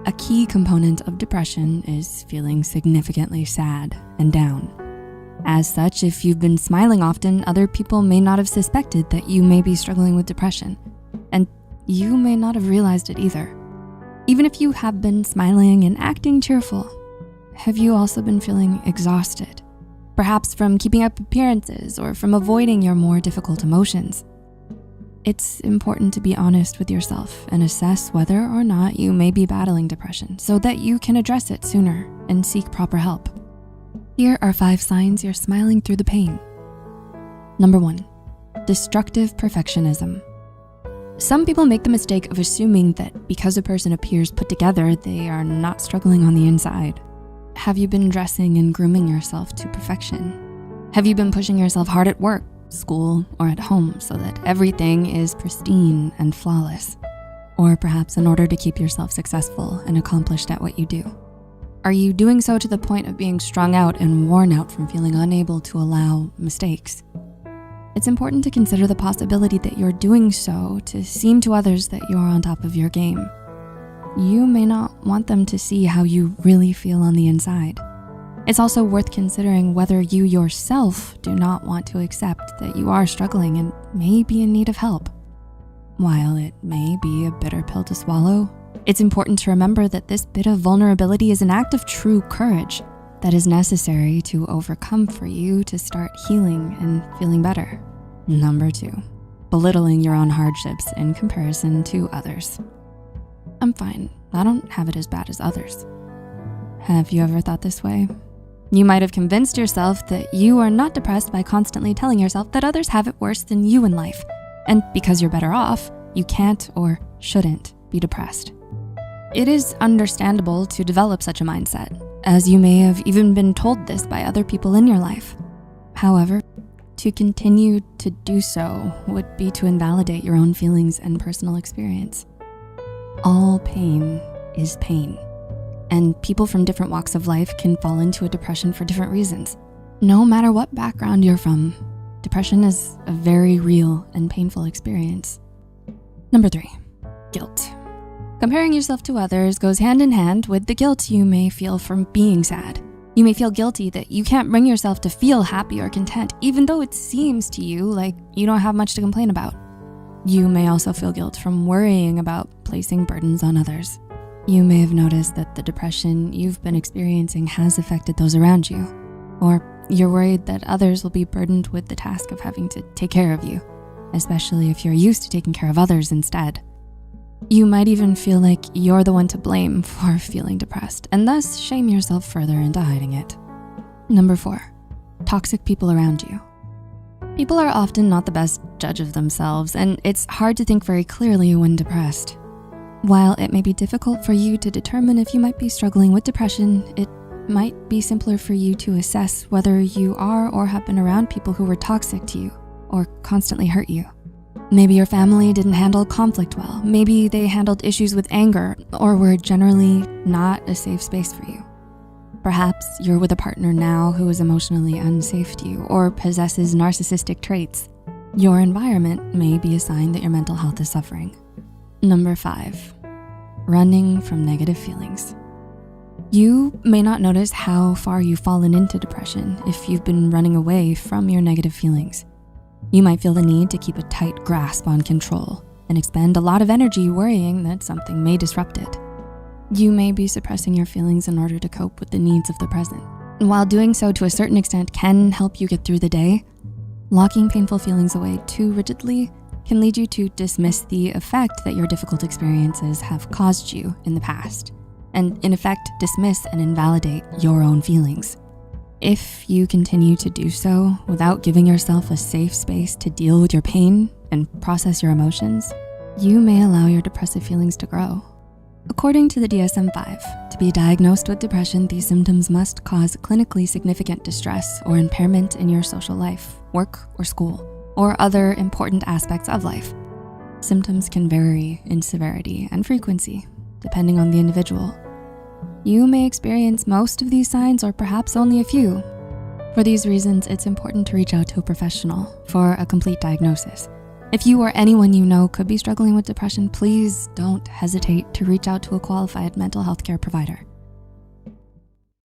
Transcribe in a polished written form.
A key component of depression is feeling significantly sad and down. As such, if you've been smiling often, other people may not have suspected that you may be struggling with depression, and you may not have realized it either. Even if you have been smiling and acting cheerful, have you also been feeling exhausted? Perhaps from keeping up appearances or from avoiding your more difficult emotions. It's important to be honest with yourself and assess whether or not you may be battling depression so that you can address it sooner and seek proper help. Here are 5 signs you're smiling through the pain. Number 1, destructive perfectionism. Some people make the mistake of assuming that because a person appears put together, they are not struggling on the inside. Have you been dressing and grooming yourself to perfection? Have you been pushing yourself hard at work, school, or at home so that everything is pristine and flawless? Or perhaps in order to keep yourself successful and accomplished at what you do? Are you doing so to the point of being strung out and worn out from feeling unable to allow mistakes? It's important to consider the possibility that you're doing so to seem to others that you're on top of your game. You may not want them to see how you really feel on the inside. It's also worth considering whether you yourself do not want to accept that you are struggling and may be in need of help. While it may be a bitter pill to swallow, it's important to remember that this bit of vulnerability is an act of true courage that is necessary to overcome for you to start healing and feeling better. Number 2, belittling your own hardships in comparison to others. I'm fine, I don't have it as bad as others. Have you ever thought this way? You might have convinced yourself that you are not depressed by constantly telling yourself that others have it worse than you in life. And because you're better off, you can't or shouldn't be depressed. It is understandable to develop such a mindset, as you may have even been told this by other people in your life. However, to continue to do so would be to invalidate your own feelings and personal experience. All pain is pain, and people from different walks of life can fall into a depression for different reasons. No matter what background you're from, depression is a very real and painful experience. Number 3, guilt. Comparing yourself to others goes hand in hand with the guilt you may feel from being sad. You may feel guilty that you can't bring yourself to feel happy or content, even though it seems to you like you don't have much to complain about. You may also feel guilt from worrying about placing burdens on others. You may have noticed that the depression you've been experiencing has affected those around you, or you're worried that others will be burdened with the task of having to take care of you, especially if you're used to taking care of others instead. You might even feel like you're the one to blame for feeling depressed and thus shame yourself further into hiding it. Number 4, toxic people around you. People are often not the best judge of themselves, and it's hard to think very clearly when depressed. While it may be difficult for you to determine if you might be struggling with depression, it might be simpler for you to assess whether you are or have been around people who were toxic to you or constantly hurt you. Maybe your family didn't handle conflict well. Maybe they handled issues with anger or were generally not a safe space for you. Perhaps you're with a partner now who is emotionally unsafe to you or possesses narcissistic traits. Your environment may be a sign that your mental health is suffering. Number 5, running from negative feelings. You may not notice how far you've fallen into depression if you've been running away from your negative feelings. You might feel the need to keep a tight grasp on control and expend a lot of energy worrying that something may disrupt it. You may be suppressing your feelings in order to cope with the needs of the present. While doing so to a certain extent can help you get through the day, locking painful feelings away too rigidly can lead you to dismiss the effect that your difficult experiences have caused you in the past, and in effect dismiss and invalidate your own feelings. If you continue to do so without giving yourself a safe space to deal with your pain and process your emotions, you may allow your depressive feelings to grow. According to the DSM-5, to be diagnosed with depression, these symptoms must cause clinically significant distress or impairment in your social life, work, or school, or other important aspects of life. Symptoms can vary in severity and frequency, depending on the individual. You may experience most of these signs or perhaps only a few. For these reasons, it's important to reach out to a professional for a complete diagnosis. If you or anyone you know could be struggling with depression, please don't hesitate to reach out to a qualified mental health care provider.